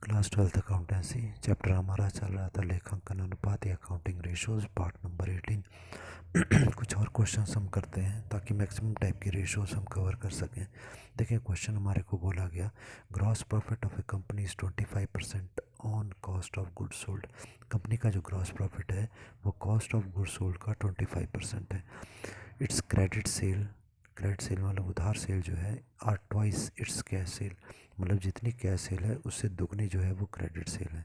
Class 12th accountancy chapter हमारा चल रहा था लेखांकन अनुपात या अकाउंटिंग रेशोज़ पार्ट नंबर 18। कुछ और क्वेश्चंस हम करते हैं ताकि मैक्सिमम टाइप की रेशोज़ हम कवर कर सकें। देखिए क्वेश्चन हमारे को बोला गया gross profit of A company is 25% on cost of goods sold. Company का जो ग्रॉस प्रॉफिट है वो कॉस्ट ऑफ गुड्स सोल्ड का 25% है। इट्स क्रेडिट सेल मतलब उधार सेल जो है are twice it's cash sale, मतलब जितनी कैश सेल है उससे दुगनी जो है वो क्रेडिट सेल है।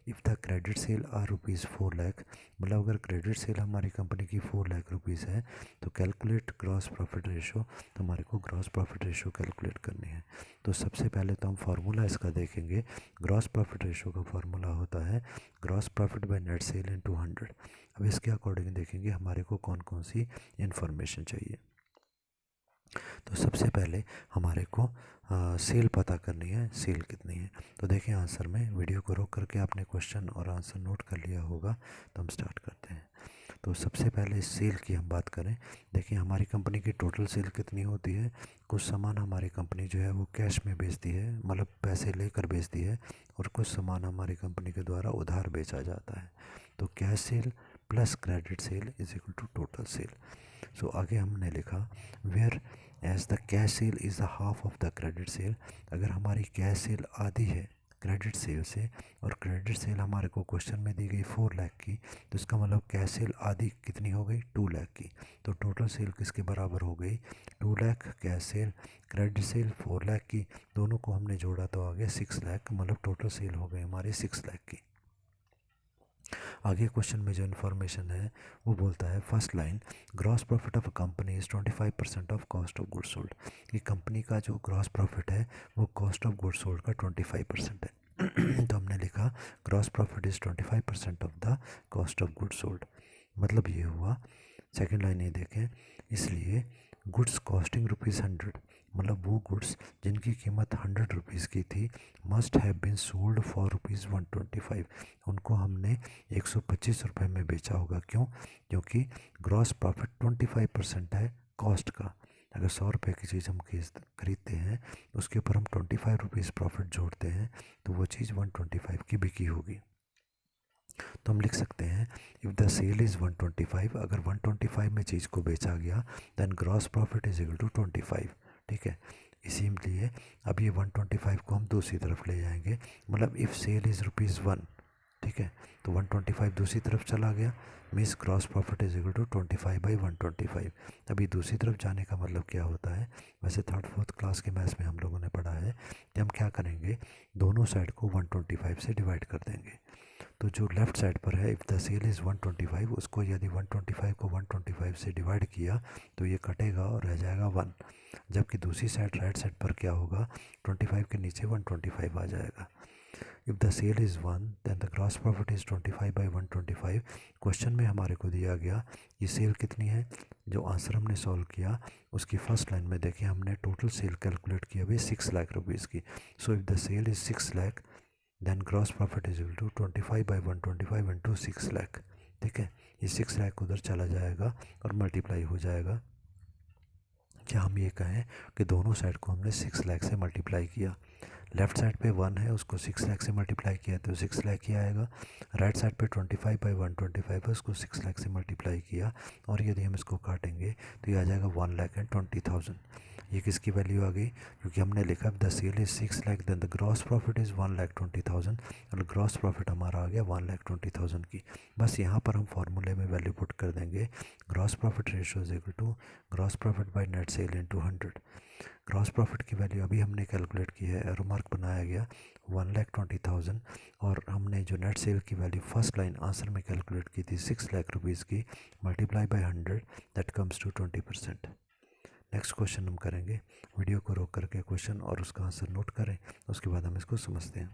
If the credit sale are rupees 4 lakh, मतलब अगर क्रेडिट सेल हमारी कंपनी की 4 लाख रुपीज़ है तो कैलकुलेट ग्रॉस प्रॉफिट रेशो, तो हमारे को ग्रॉस प्रॉफिट रेशो कैलकुलेट करनी है। तो सबसे पहले तो हम फार्मूला इसका देखेंगे। ग्रॉस प्रॉफिट रेशो का फार्मूला होता है gross profit by net sale into 100। अब इसके अकॉर्डिंग देखेंगे हमारे को कौन कौन सी इन्फॉर्मेशन चाहिए। तो सबसे पहले हमारे को सेल पता करनी है, सेल कितनी है। तो देखिए आंसर में वीडियो को रोक करके आपने क्वेश्चन और आंसर नोट कर लिया होगा। तो हम स्टार्ट करते हैं। तो सबसे पहले सेल की हम बात करें। देखिए हमारी कंपनी की टोटल सेल कितनी होती है। कुछ सामान हमारी कंपनी जो है वो कैश में बेचती है, मतलब पैसे लेकर बेचती है, और कुछ सामान हमारी कंपनी के द्वारा उधार बेचा जाता है। तो cash sale plus credit sale is equal to total sale. So आगे हमने लिखा whereas the cash sale is the half of the credit sale. अगर हमारी कैश सेल आधी है क्रेडिट सेल से, और क्रेडिट सेल हमारे को क्वेश्चन में दी गई 4 लाख की, तो इसका मतलब कैश सेल आधी कितनी हो गई 2 लाख की। तो टोटल सेल किसके बराबर हो गई 2 lakh. Cash cell credit sale 4 lakh की, दोनों को हमने जोड़ा तो आ गया 6 लाख, मतलब टोटल सेल हो गई हमारी 6 लाख की। आगे क्वेश्चन में जो इन्फॉर्मेशन है वो बोलता है first line gross profit of a company is 25% of cost of goods sold. ये कंपनी का जो ग्रॉस प्रॉफिट है वो कॉस्ट ऑफ गुड्स सोल्ड का 25% है। तो हमने लिखा gross profit is 25% of the cost of goods sold. मतलब ये हुआ। सेकेंड लाइन ये देखें, इसलिए गुड्स कॉस्टिंग ₹100, मतलब वो गुड्स जिनकी कीमत 100 रुपीज़ की थी must have been sold for ₹125, उनको हमने 125 रुपये में बेचा होगा। क्यों? क्योंकि ग्रॉस प्रॉफिट 25% है कॉस्ट का। अगर 100 रुपये की चीज़ हम खरीदते हैं उसके ऊपर हम 25 रुपीज़ प्रॉफिट जोड़ते हैं तो वो चीज़ 125 की बिकी होगी। तो हम लिख सकते हैं इफ़ द सेल इज़ 125, अगर 125 में चीज़ को बेचा गया then gross profit is equal to 25। ठीक है, इसीलिए अब ये 125 को हम दूसरी तरफ ले जाएंगे, मतलब इफ़ सेल इज़ ₹1, ठीक है, तो 125 दूसरी तरफ चला गया, means gross profit is equal to 25/125। अभी दूसरी तरफ जाने का मतलब क्या होता है, वैसे थर्ड फोर्थ क्लास के मैथ्स में हम लोगों ने पढ़ा है कि हम क्या करेंगे, दोनों साइड को 125 से डिवाइड कर देंगे। तो जो लेफ़्ट साइड पर है इफ़ द सेल इज़ 125, उसको यदि 125 को 125 से डिवाइड किया तो ये कटेगा और रह जाएगा 1। जबकि दूसरी साइड राइट साइड पर क्या होगा, 25 के नीचे 125 आ जाएगा। If the sale is 1 than the gross profit is 25/125। Question में हमारे को दिया गया ये सेल कितनी है, जो आंसर हमने सॉल्व किया उसकी फर्स्ट लाइन में देखिए हमने टोटल सेल कैलकुलेट किया भाई 6 लाख रुपीज़ की। So if the sale is 6 lakh then gross profit is equal to 25/125 into 6 lakh. ठीक है, ये 6 लाख उधर चला जाएगा और मल्टीप्लाई हो जाएगा। क्या हम ये कहें कि दोनों साइड को हमने 6 लाख से मल्टीप्लाई किया। लेफ्ट साइड पे 1 है उसको 6 लाख से मल्टीप्लाई किया तो 6 लाख ही आएगा। राइट साइड पे 25/125 है उसको 6 लाख से मल्टीप्लाई किया, और यदि हम इसको काटेंगे तो ये आ जाएगा 1,20,000। ये किसकी वैल्यू आ गई, क्योंकि हमने लिखा the sale is 6 lakh then the gross profit is 1,20,000, और ग्रॉस प्रॉफिट हमारा आ गया 1,20,000 की। बस यहाँ पर हम फार्मूले में वैल्यू पुट कर देंगे gross profit ratio is equal to gross profit by net sale into 100। Gross profit की वैल्यू अभी हमने कैलकुलेट की है, एरो मार्क बनाया गया 1,20,000, और हमने जो नेट सेल की वैल्यू फर्स्ट लाइन आंसर में कैलकुलेट की थी 6 लाख रुपीज़ की, multiply by 100 that comes to 20%। Next question हम करेंगे, वीडियो को रोक करके क्वेश्चन और उसका आंसर नोट करें, उसके बाद हम इसको समझते हैं।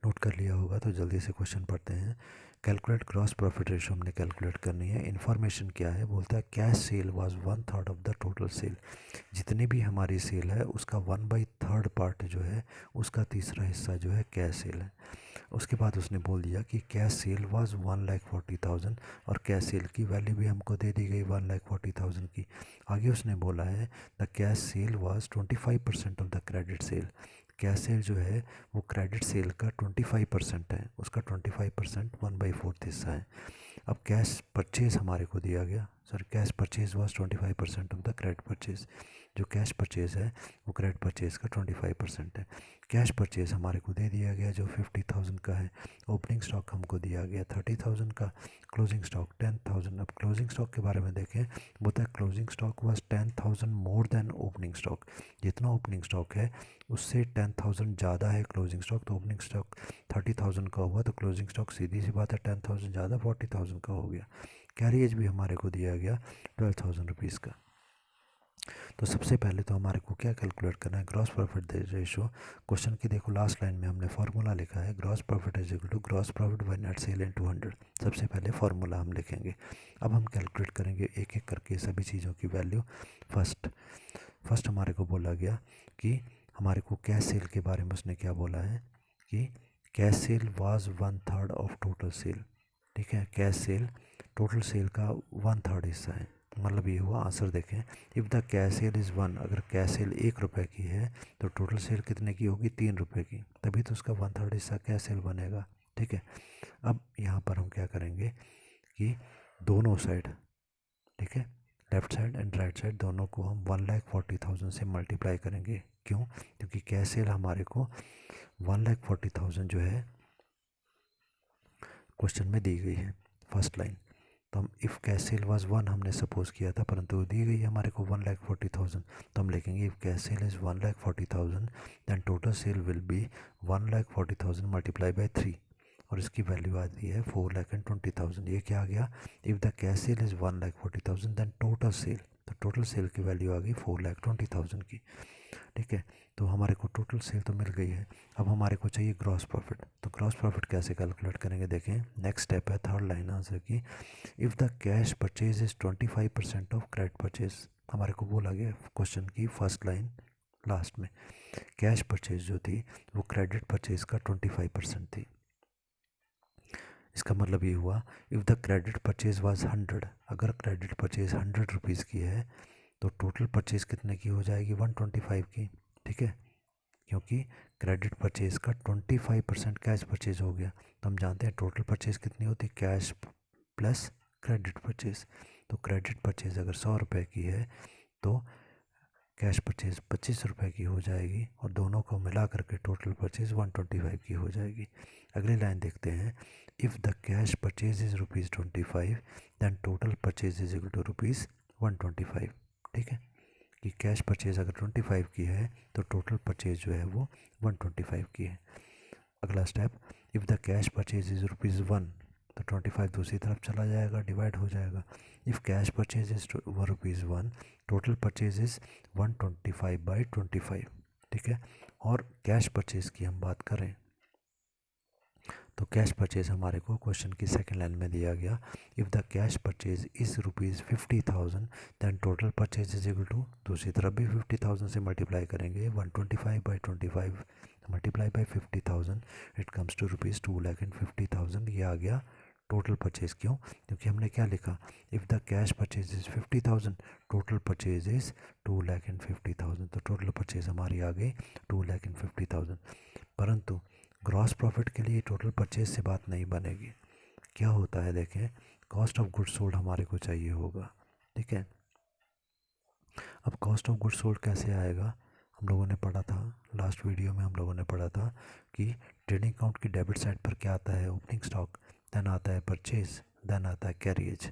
नोट कर लिया होगा तो जल्दी से क्वेश्चन पढ़ते हैं। कैलकुलेट ग्रॉस प्रॉफिट रेशो हमने कैलकुलेट करनी है। इन्फॉर्मेशन क्या है, बोलता है cash cell was 1/3 of the total sale. जितनी भी हमारी सेल है उसका 1/3 पार्ट जो है उसका तीसरा हिस्सा जो है कैश सेल है। उसके बाद उसने बोल दिया कि कैश सेल वाज 1,40,000, और कैश सेल की वैल्यू भी हमको दे दी गई 1,40,000 की। आगे उसने बोला है the cash cell was 25% of the credit cell. Cash cell जो है वो क्रेडिट सेल का 25% है, उसका 25% 1/4 हिस्सा है। अब कैश परचेज हमारे को दिया गया, sir cash purchase was 25% of the credit purchase. जो कैश परचेज है वो क्रेडिट परचेज का 25% है। कैश परचेज हमारे को दे दिया गया जो 50,000 का है। ओपनिंग स्टॉक हमको दिया गया 30,000 का, क्लोजिंग स्टॉक 10,000। अब क्लोजिंग स्टॉक के बारे में देखें, बोलता है closing stock was 10,000 more than opening stock. जितना ओपनिंग स्टॉक है उससे 10,000 ज़्यादा है क्लोजिंग स्टॉक। तो ओपनिंग स्टॉक 30,000 का हुआ तो क्लोजिंग स्टॉक सीधी सी बात है 10,000 ज़्यादा 40,000 का हो गया। कैरिएज भी हमारे को दिया गया 12,000 रुपीज़ का। तो सबसे पहले तो हमारे को क्या कैलकुलेट करना है, ग्रॉस प्रॉफिट रेशो। क्वेश्चन की देखो लास्ट लाइन में हमने फार्मूला लिखा है, gross profit is equal to gross profit by net sale into 100। सबसे पहले फार्मूला हम लिखेंगे। अब हम कैलकुलेट करेंगे एक एक करके सभी चीज़ों की वैल्यू। फर्स्ट हमारे को बोला गया कि हमारे को कैश सेल के बारे में उसने क्या बोला है कि cash cell was 1/3 of total sale. ठीक है, कैश सेल टोटल सेल का 1/3 हिस्सा है। मतलब ये हुआ आंसर देखें, if the cash sale is 1, अगर कैश सेल 1 रुपये की है तो टोटल सेल कितने की होगी 3 रुपये की, तभी तो उसका 1/3 हिस्सा कैश सेल बनेगा। ठीक है, अब यहाँ पर हम क्या करेंगे कि दोनों साइड, ठीक है, left side and right side दोनों को हम 1,40,000 से मल्टीप्लाई करेंगे। क्यों? क्योंकि कैश सेल हमारे को 1,40,000 जो है क्वेश्चन में दी गई है फर्स्ट लाइन। तो हम इफ़ कैश सेल वाज 1 हमने सपोज किया था, परंतु दी गई है हमारे को 1,40,000। तो हम लिखेंगे if cash sale is 1,40,000 than total sale will be 1,40,000 multiply by 3, और इसकी वैल्यू आती है 4,20,000। ये क्या आ गया, if the cash sale is 1,40,000 than total sale, तो टोटल सेल की वैल्यू आ गई 4,20,000 की। ठीक है, तो हमारे को टोटल सेल तो मिल गई है। अब हमारे को चाहिए ग्रॉस प्रॉफिट। तो ग्रॉस प्रॉफिट कैसे कैलकुलेट करेंगे, देखें नेक्स्ट स्टेप है थर्ड लाइन आंसर की, if the cash purchase is 25% of credit purchase. हमारे को बोला गया क्वेश्चन की फर्स्ट लाइन लास्ट में, कैश परचेज जो थी वो क्रेडिट परचेज का 25% थी। इसका मतलब ये हुआ if the credit purchase was 100, अगर क्रेडिट परचेज 100 रुपीज़ की है तो टोटल परचेज कितने की हो जाएगी 125 की। ठीक है, क्योंकि क्रेडिट परचेज का 25% कैश परचेज हो गया। तो हम जानते हैं टोटल परचेज कितनी होती है, कैश प्लस क्रेडिट परचेज। तो क्रेडिट परचेज अगर 100 रुपये की है तो कैश परचेज 25 रुपये की हो जाएगी, और दोनों को मिला करके टोटल परचेज 125 की हो जाएगी। अगली लाइन देखते हैं, if the cash purchase is ₹25 than total purchase is equal to ₹125। ठीक है, कि कैश परचेज अगर 25 की है तो टोटल परचेज जो है वो 125 की है। अगला step, if the cash purchase is ₹1 तो 25 दूसरी तरफ चला जाएगा, डिवाइड हो जाएगा। If cash purchase is ₹1 total purchase is 125/25। ठीक है, और कैश परचेज की हम बात करें तो कैश परचेज हमारे को क्वेश्चन की सेकंड लाइन में दिया गया, if the cash purchase is ₹50,000 than total purchase is equal to, दूसरी तरफ भी 50,000 से मल्टीप्लाई करेंगे, 125/25 multiply by 50,000 it comes to ₹2,50,000। ये आ गया टोटल परचेज। क्यों? क्योंकि हमने क्या लिखा, if the cash purchase is 50,000 total purchase is 2,50,000। तो टोटल परचेज हमारी आ गई 2,50,000। परंतु ग्रॉस प्रॉफिट के लिए टोटल परचेज से बात नहीं बनेगी। क्या होता है देखें, कॉस्ट ऑफ गुड्स सोल्ड हमारे को चाहिए होगा। ठीक है, अब कॉस्ट ऑफ गुड्स सोल्ड कैसे आएगा, हम लोगों ने पढ़ा था लास्ट वीडियो में, हम लोगों ने पढ़ा था कि ट्रेडिंग अकाउंट की डेबिट साइड पर क्या आता है, ओपनिंग स्टॉक, देन आता है परचेज, देन आता है कैरिएज,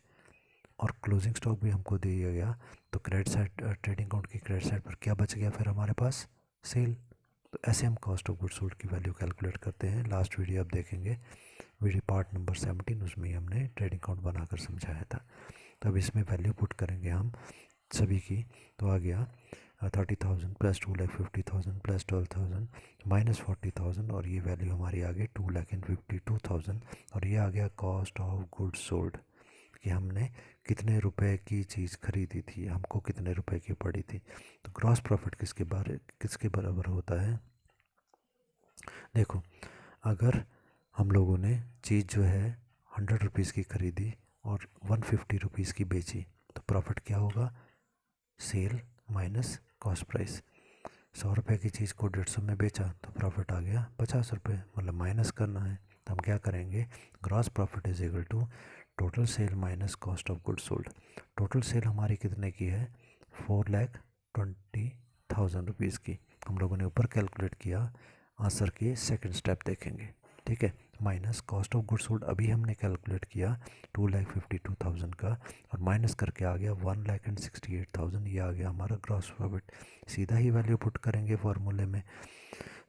और क्लोजिंग स्टॉक भी हमको दिया गया। तो क्रेडिट साइड, ट्रेडिंग अकाउंट की क्रेडिट साइड पर क्या बच गया फिर हमारे पास, सेल। तो ऐसे हम कॉस्ट ऑफ गुड्स सोल्ड की वैल्यू कैलकुलेट करते हैं। लास्ट वीडियो आप देखेंगे, वीडियो पार्ट नंबर 17, उसमें ही हमने ट्रेडिंग अकाउंट बनाकर समझाया था। तो अब इसमें वैल्यू पुट करेंगे हम सभी की, तो आ गया 30,000 प्लस 2,50,000 प्लस 12,000 माइनस 40,000, और ये वैल्यू हमारी आ गई 2,52,000। और ये आ गया कॉस्ट ऑफ गुड्स सोल्ड, कि हमने कितने रुपए की चीज़ खरीदी थी, हमको कितने रुपए की पड़ी थी। तो ग्रॉस प्रॉफिट किसके बराबर होता है, देखो अगर हम लोगों ने चीज़ जो है 100 रुपीज़ की खरीदी और 150 रुपीज़ की बेची, तो प्रॉफिट क्या होगा, सेल माइनस कॉस्ट प्राइस। 100 रुपये की चीज़ को 150 में बेचा तो प्रॉफिट आ गया 50 रुपये, मतलब माइनस करना है। तो हम क्या करेंगे, gross profit is equal to total sale minus cost of goods sold. Total sale हमारी कितने की है, 4,20,000 रुपीज़ की। हम लोगों ने ऊपर कैलकुलेट किया, आंसर के सेकंड स्टेप देखेंगे, ठीक है। Minus cost of goods sold अभी हमने कैलकुलेट किया 2,52,000 का, और माइनस करके आ गया 1,68,000, ये आ गया हमारा ग्रॉस प्रॉफिट। सीधा ही वैल्यू पुट करेंगे फॉर्मूले में।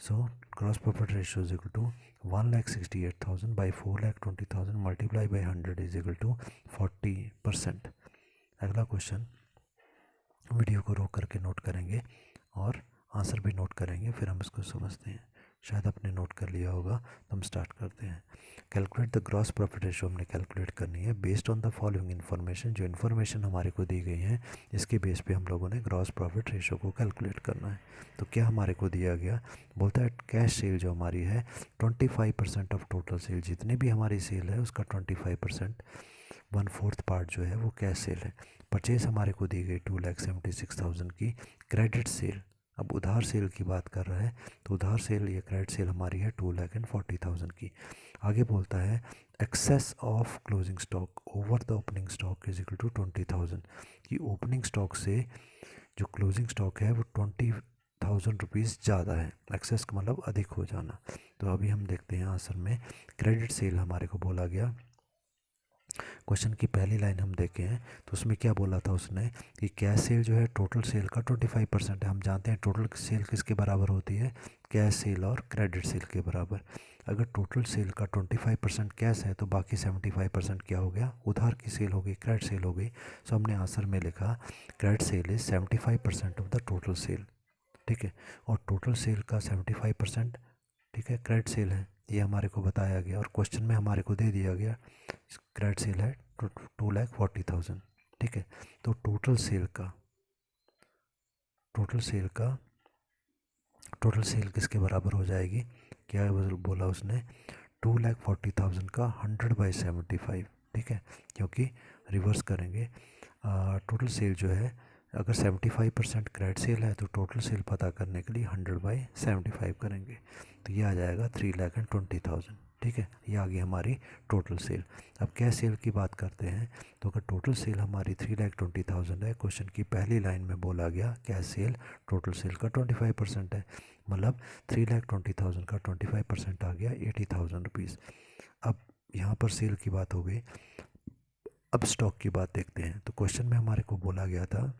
So gross profit ratio is equal to 1,68,000 by 4,20,000 multiply by 100 is equal to 40%। अगला क्वेश्चन वीडियो को रोक करके नोट करेंगे और आंसर भी नोट करेंगे, फिर हम इसको समझते हैं। शायद आपने नोट कर लिया होगा, तो हम स्टार्ट करते हैं। Calculate the gross profit ratio हमने कैलकुलेट करनी है based on the following information. जो इन्फॉर्मेशन हमारे को दी गई है इसके बेस पे हम लोगों ने ग्रॉस प्रॉफिट रेशियो को कैलकुलेट करना है। तो क्या हमारे को दिया गया, बोलता है कैश सेल जो हमारी है 25% ऑफ टोटल सेल, जितनी भी हमारी सेल है उसका 25%, 1/4 पार्ट जो है वो कैश सेल है। परचेज हमारे को दी गई 2,76,000 की। क्रेडिट सेल, अब उधार सेल की बात कर रहा है, तो उधार सेल या क्रेडिट सेल हमारी है 2,40,000 की। आगे बोलता है excess of closing stock over the opening stock is equal to 20,000, कि ओपनिंग स्टॉक से जो क्लोजिंग स्टॉक है वो 20,000 रुपीज़ ज़्यादा है। एक्सेस का मतलब अधिक हो जाना। तो अभी हम देखते हैं आंसर में क्रेडिट सेल हमारे को बोला गया। क्वेश्चन की पहली लाइन हम देखें हैं तो उसमें क्या बोला था उसने, कि कैश सेल जो है टोटल सेल का 25% है। हम जानते हैं टोटल सेल किसके बराबर होती है, कैश सेल और क्रेडिट सेल के बराबर। अगर टोटल सेल का 25% कैश है तो बाकी 75% क्या हो गया, उधार की सेल हो गई, क्रेडिट सेल हो गई। सो हमने आंसर में लिखा credit sale is 75% of the total sale, ठीक है। और टोटल सेल का 75%, ठीक है, क्रेडिट सेल है, ये हमारे को बताया गया और क्वेश्चन में हमारे को दे दिया गया क्रेडिट सेल है 2,40,000, ठीक है। तो टोटल सेल किसके बराबर हो जाएगी, क्या बोला उसने, 2,40,000 का 100/75, ठीक है। क्योंकि रिवर्स करेंगे, टोटल सेल जो है अगर 75% क्रेडिट सेल है तो टोटल सेल पता करने के लिए 100/75 करेंगे, तो ये आ जाएगा 3,20,000, ठीक है। ये आ गई हमारी टोटल सेल। अब कैश सेल की बात करते हैं, तो अगर टोटल सेल हमारी 3,20,000 है, क्वेश्चन की पहली लाइन में बोला गया कैश सेल टोटल सेल का 25% है, मतलब 3,20,000 का 25% आ गया 80,000 रुपीज़। अब यहाँ पर सेल की बात हो गई, अब स्टॉक की बात देखते हैं। तो क्वेश्चन में हमारे को बोला गया था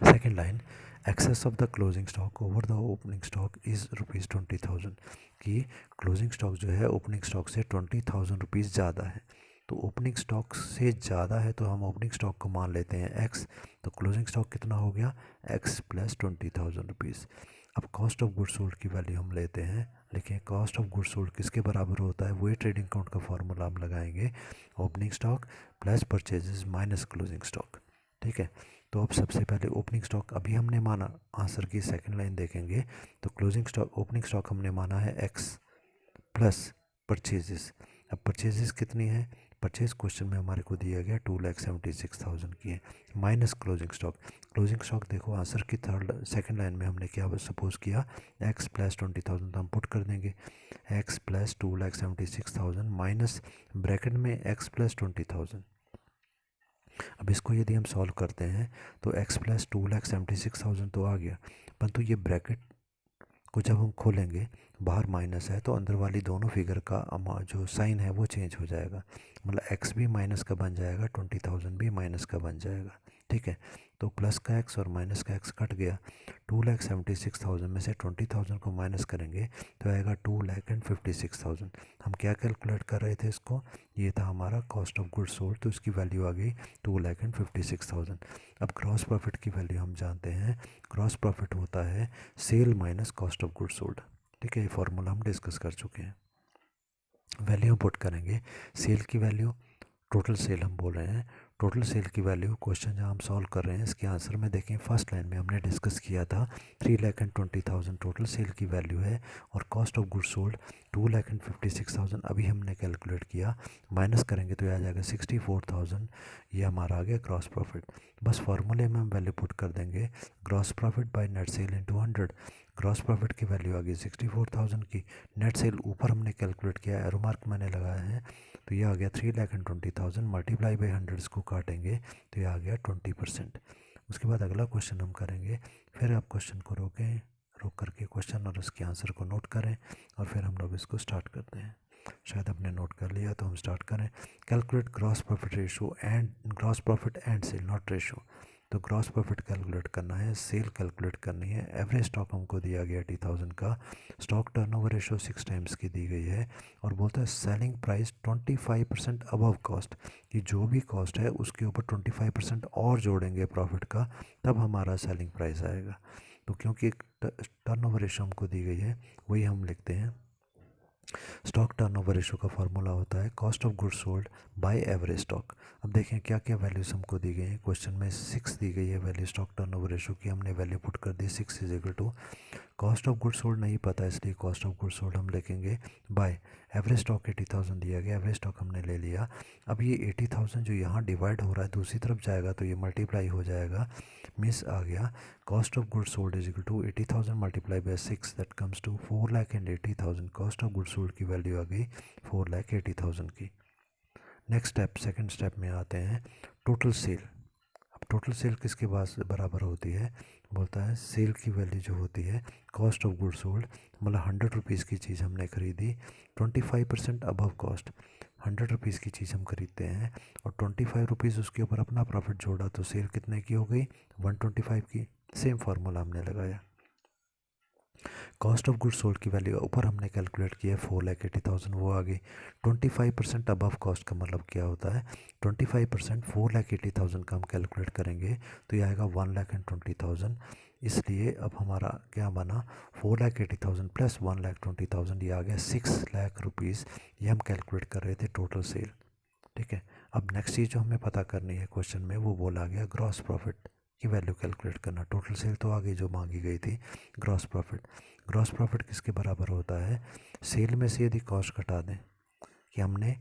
second line, excess of the closing stock over the opening stock is ₹20,000, कि क्लोजिंग स्टॉक जो है ओपनिंग स्टॉक से 20,000 रुपीज़ ज़्यादा है। तो ओपनिंग स्टॉक से ज़्यादा है तो हम ओपनिंग स्टॉक को मान लेते हैं एक्स, तो क्लोजिंग स्टॉक कितना हो गया, एक्स प्लस 20,000 रुपीज़। अब कॉस्ट ऑफ गुड्स सोल्ड की वैल्यू हम लेते हैं, लेकिन कॉस्ट ऑफ गुड्स सोल्ड किसके बराबर होता है, वही ट्रेडिंग अकाउंट का फॉर्मूला हम लगाएंगे, opening stock plus purchases minus closing stock, ठीक है। तो अब सबसे पहले ओपनिंग स्टॉक अभी हमने माना, आंसर की सेकंड लाइन देखेंगे तो क्लोजिंग स्टॉक, ओपनिंग स्टॉक हमने माना है एक्स प्लस परचेजेस। अब परचेजेस कितनी है, परचेज क्वेश्चन में हमारे को दिया गया 2,76,000 की है, minus closing stock. Closing stock देखो आंसर की सेकंड लाइन में हमने क्या सपोज किया, एक्स प्लस 20,000, तो हम पुट कर देंगे एक्स प्लस 2,76,000 माइनस ब्रैकेट में एक्स प्लस 20,000। अब इसको यदि हम सॉल्व करते हैं तो x प्लस 2,76,000 तो आ गया, परंतु ये ब्रैकेट को जब हम खोलेंगे बाहर माइनस है तो अंदर वाली दोनों फिगर का जो साइन है वो चेंज हो जाएगा, मतलब x भी माइनस का बन जाएगा, 20,000 भी माइनस का बन जाएगा, ठीक है। तो प्लस का x और माइनस का x कट गया, 2,76,000 में से 20,000 को माइनस करेंगे तो आएगा 2,56,000। हम क्या कैलकुलेट कर रहे थे इसको, ये था हमारा कॉस्ट ऑफ गुड्स सोल्ड, तो इसकी वैल्यू आ गई 2,56,000। अब ग्रॉस प्रॉफिट की वैल्यू हम जानते हैं, ग्रॉस प्रॉफिट होता है sale minus cost of goods sold, ठीक है। ये फॉर्मूला हम डिस्कस कर चुके हैं। वैल्यू पुट करेंगे, सेल की वैल्यू टोटल सेल हम बोल रहे हैं। टोटल सेल की वैल्यू क्वेश्चन जहाँ हम सॉल्व कर रहे हैं इसके आंसर में देखें, फर्स्ट लाइन में हमने डिस्कस किया था 3,20,000 टोटल सेल की वैल्यू है और कॉस्ट ऑफ गुड्स सोल्ड 2,56,000 अभी हमने कैलकुलेट किया, माइनस करेंगे तो ये आ जाएगा 64,000, ये हमारा आ गया ग्रॉस प्रॉफिट। बस फार्मूले में हम वैल्यू पुट कर देंगे, gross profit by net sale into 100। Gross profit की वैल्यू आ गई 64,000 की, नेट सेल ऊपर हमने कैलकुलेट किया, एरो मार्क मैंने लगाया है, तो ये आ गया 3,20,000 मल्टीप्लाई बाई 100, इसको काटेंगे तो ये आ गया 20%। उसके बाद अगला क्वेश्चन हम करेंगे, फिर आप क्वेश्चन को रोक करके क्वेश्चन और उसके आंसर को नोट करें और फिर हम लोग इसको स्टार्ट करते हैं। शायद आपने नोट कर लिया तो हम स्टार्ट करें। Calculate gross profit ratio and gross profit and sale, not ratio. तो ग्रॉस प्रॉफिट कैलकुलेट करना है, सेल कैलकुलेट करनी है। एवरेज स्टॉक हमको दिया गया 80,000 का, स्टॉक टर्नओवर रेशो 6 टाइम्स की दी गई है और बोलता है सेलिंग प्राइस 25% अबव कॉस्ट, कि जो भी कॉस्ट है उसके ऊपर 25% और जोड़ेंगे प्रॉफिट का, तब हमारा सेलिंग प्राइस आएगा। तो क्योंकि टर्नओवर रेशो हमको दी गई है वही हम लिखते हैं। स्टॉक टर्नओवर रेशो का फार्मूला होता है cost of goods sold by average stock. अब देखें क्या क्या वैल्यूज हमको दी गई हैं। क्वेश्चन में 6 दी गई है वैल्यू स्टॉक टर्नओवर रेशो की, हमने वैल्यू पुट कर दी 6 is equal to, cost of goods sold नहीं पता इसलिए कॉस्ट ऑफ गुड्स सोल्ड हम लिखेंगे बाय एवरेज स्टॉक 80,000 दिया गया, एवरेज स्टॉक हमने ले लिया। अब ये 80,000 जो यहाँ डिवाइड हो रहा है दूसरी तरफ जाएगा तो ये मल्टीप्लाई हो जाएगा, मिस आ गया। Cost of goods sold is equal to 80,000 multiply by 6, that comes to 4,80,000। Cost of goods sold की वैल्यू आ गई 4,80,000 की। नेक्स्ट स्टेप, सेकंड स्टेप में आते हैं, टोटल सेल। अब टोटल सेल किसके पास बराबर होती है, बोलता है सेल की वैल्यू जो होती है कॉस्ट ऑफ गुड्स सोल्ड, मतलब 100 रुपीज़ की चीज़ हमने खरीदी, 25% अबव कॉस्ट, 100 रुपीज़ की चीज़ हम खरीदते हैं और 25 रुपीज़ उसके ऊपर अपना प्रॉफिट जोड़ा तो सेल कितने की हो गई, 125 की। सेम फार्मूला हमने लगाया। कॉस्ट ऑफ गुड्स सोल्ड की वैल्यू ऊपर हमने कैलकुलेट किया 4,80,000, वो आ गई। 25% अबव कॉस्ट का मतलब क्या होता है, 25% 4,80,000 का हम कैलकुलेट करेंगे तो ये आएगा 1,20,000। इसलिए अब हमारा क्या बना, 4,80,000 प्लस 1,20,000, ये आ गया 6,00,000 रुपीज़। ये हम कैलकुलेट कर रहे थे टोटल सेल। ठीक है, अब नेक्स्ट चीज़ जो हमें पता करनी है क्वेश्चन में वो बोला गया ग्रॉस प्रॉफिट की वैल्यू कैलकुलेट करना। टोटल सेल तो आ गई जो मांगी गई थी, ग्रॉस प्रॉफिट। ग्रॉस प्रॉफिट किसके बराबर होता है, सेल में से यदि कॉस्ट घटा दें, कि हमने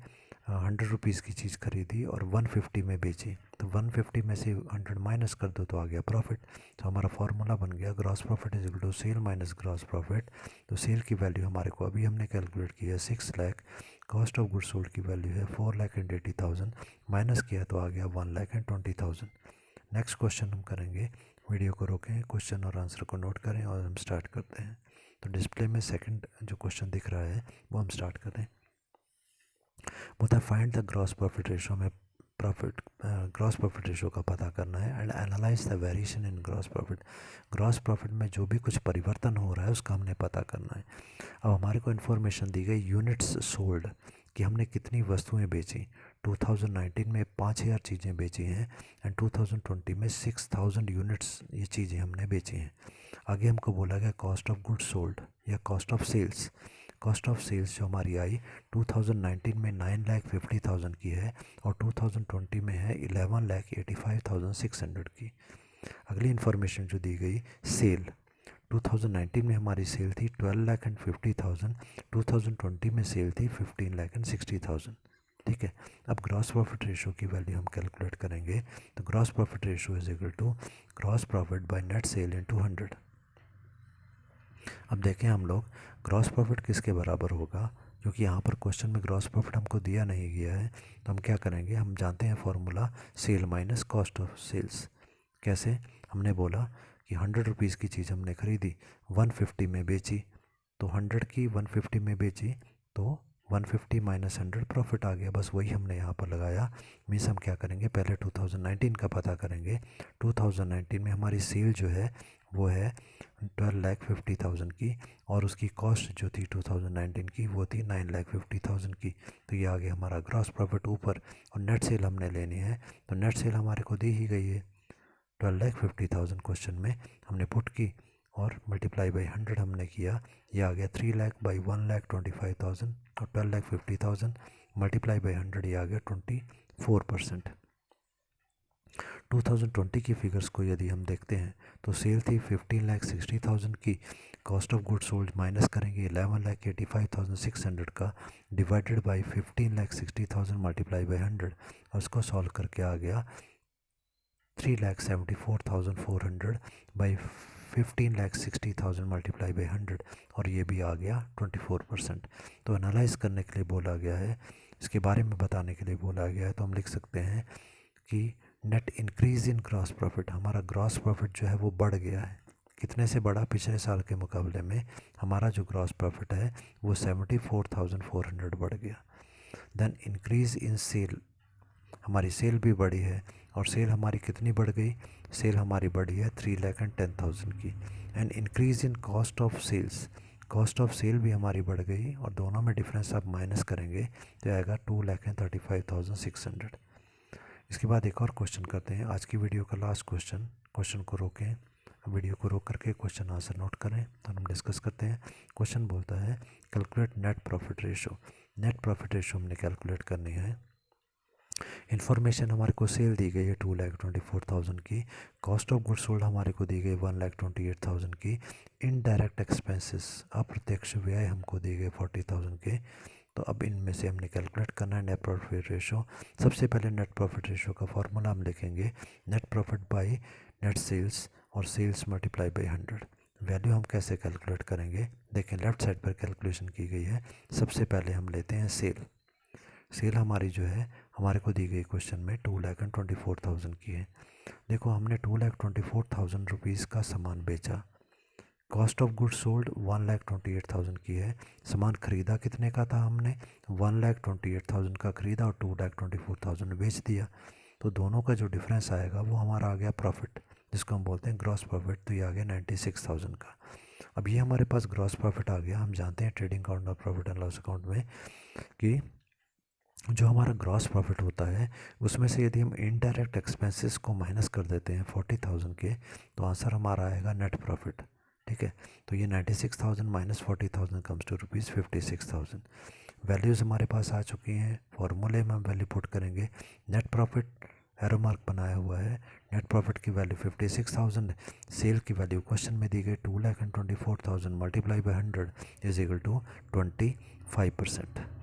100 रुपीज़ की चीज़ खरीदी और 150 में बेची, तो 150 में से 100 माइनस कर दो तो आ गया प्रॉफिट। तो हमारा फार्मूला बन गया gross profit is equal to sale minus gross profit. तो सेल की वैल्यू हमारे को अभी हमने कैलकुलेट की है 6,00,000, कॉस्ट ऑफ गुड्स सोल्ड की वैल्यू है 4,80,000, माइनस किया तो आ गया 1,20,000। नेक्स्ट क्वेश्चन हम करेंगे, वीडियो को रोकें, क्वेश्चन और आंसर को नोट करें और हम स्टार्ट करते हैं। तो डिस्प्ले में सेकंड जो क्वेश्चन दिख रहा है वो हम स्टार्ट करें। बोलता है find the gross profit ratio में ग्रॉस प्रॉफिट रेशो का पता करना है and analyse the variation in gross profit. Gross profit में जो भी कुछ परिवर्तन हो रहा है उसका हमने पता करना है। अब हमारे को इन्फॉर्मेशन दी गई यूनिट्स सोल्ड, कि हमने कितनी वस्तुएं बेची। 2019 में 5,000 चीज़ें बेची हैं एंड 2020 में 6,000 यूनिट्स ये चीज़ें हमने बेची हैं। आगे हमको बोला गया कॉस्ट ऑफ गुड्स सोल्ड या cost of sales. Cost of sales जो हमारी आई 2019 में 9,50,000 की है और 2020 में है 11,85,600 की। अगली इन्फॉर्मेशन जो दी गई सेल, 2019 में हमारी सेल थी 12,50,000, 2020 में सेल थी 15,60,000। ठीक है, अब ग्रॉस प्रॉफिट रेशो की वैल्यू हम कैलकुलेट करेंगे। तो gross profit ratio is equal to gross profit by net sale into 100। अब देखें हम लोग ग्रॉस प्रॉफिट किसके बराबर होगा, क्योंकि यहाँ पर क्वेश्चन में ग्रॉस प्रॉफिट हमको दिया नहीं गया है। तो हम क्या करेंगे, हम जानते हैं formula sale minus cost of sales. कैसे, हमने बोला कि 100 रुपीज़ की चीज़ हमने खरीदी, 150 में बेची, तो 100 की 150 में बेची तो 150 माइनस 100 प्रॉफिट आ गया। बस वही हमने यहाँ पर लगाया। मीन्स हम क्या करेंगे, पहले 2019 का पता करेंगे। 2019 में हमारी सेल जो है वो है 12,50,000 की और उसकी कॉस्ट जो थी 2019 की वो थी 9,50,000 की। तो ये आ गया हमारा ग्रॉस प्रॉफिट ऊपर, और नेट सेल हमने लेनी है तो नेट सेल हमारे को दी ही गई है 12,50,000। क्वेश्चन में हमने पुट की और मल्टीप्लाई बाई 100 हमने किया, ये आ गया 3,00,000 बाई 1,25,000 और 12,50,000 मल्टीप्लाई बाई 100 ये आ गया 24%। 2020 की फिगर्स को यदि हम देखते हैं तो सेल थी 15,60,000 की, cost of goods sold minus करेंगे 11,85,600 का, डिवाइडेड बाई 15,60,000 मल्टीप्लाई बाई 100 और उसको सॉल्व करके आ गया 3,74,400 बाई 15,60,000 मल्टीप्लाई बाई 100 और ये भी आ गया 24%। तो एनालाइज करने के लिए बोला गया है, इसके बारे में बताने के लिए बोला गया है, तो हम लिख सकते हैं कि net increase in gross profit, हमारा ग्रॉस प्रॉफिट जो है वो बढ़ गया है। कितने से बढ़ा? पिछले साल के मुकाबले में हमारा जो ग्रॉस प्रॉफिट है वो 74,400 बढ़ गया। देन इंक्रीज इन सेल, हमारी सेल भी बढ़ी है और सेल हमारी कितनी बढ़ गई? सेल हमारी बढ़ी है 3,10,000 की। And increase in cost of sales, cost of sale भी हमारी बढ़ गई और दोनों में डिफरेंस आप माइनस करेंगे तो आएगा 2,35,600। इसके बाद एक और क्वेश्चन करते हैं, आज की वीडियो का लास्ट क्वेश्चन। क्वेश्चन को रोकें, वीडियो को रोक करके क्वेश्चन आंसर नोट करें और हम डिस्कस करते हैं। क्वेश्चन बोलता है calculate net profit ratio. Net profit ratio हमने कैलकुलेट करनी है। इन्फॉर्मेशन हमारे को सेल दी गई है 2,24,000 की, कॉस्ट ऑफ गुड्स सोल्ड हमारे को दी गई 1,28,000 की, इनडायरेक्ट एक्सपेंसेस अप्रत्यक्ष व्यय हमको दी गए 40,000 के। तो अब इनमें से हमने कैलकुलेट करना है नेट प्रॉफिट रेशो। सबसे पहले नेट प्रॉफिट रेशो का फॉर्मूला हम लिखेंगे net profit by net sales और सेल्स मल्टीप्लाई बाय 100। वैल्यू हम कैसे कैलकुलेट करेंगे? देखें लेफ्ट साइड पर कैलकुलेशन की गई है। सबसे पहले हम लेते हैं सेल। सेल हमारी जो है हमारे को दी गई क्वेश्चन में 2,24,000 की है। देखो हमने 2,24,000 रुपीज़ का सामान बेचा, कॉस्ट ऑफ गुड्स सोल्ड 1,28,000 की है। सामान ख़रीदा कितने का था? हमने 1,28,000 का ख़रीदा और 2,24,000 बेच दिया। तो दोनों का जो डिफरेंस आएगा वो हमारा आ गया प्रॉफिट, जिसको हम बोलते हैं ग्रॉस प्रॉफिट। तो ये आ गया 96,000 का। अब ये हमारे पास ग्रॉस प्रॉफिट आ गया। हम जानते हैं ट्रेडिंग अकाउंट और प्रॉफिट एंड लॉस अकाउंट में कि जो हमारा ग्रॉस प्रॉफिट होता है उसमें से यदि हम इनडायरेक्ट एक्सपेंसेस को माइनस कर देते हैं 40,000 के, तो आंसर हमारा आएगा नेट प्रॉफिट। ठीक है, तो ये 96,000 minus 40,000 comes to rupees 56,000। Values हमारे पास आ चुकी हैं। फॉर्मूले में हम वैल्यू पुट करेंगे। नेट प्रॉफिट एरो मार्क बनाया हुआ है, नेट प्रॉफिट की वैल्यू 56,000, सेल की वैल्यू क्वेश्चन में दी गई 2,24,000 multiply by 100 is equal to 25%।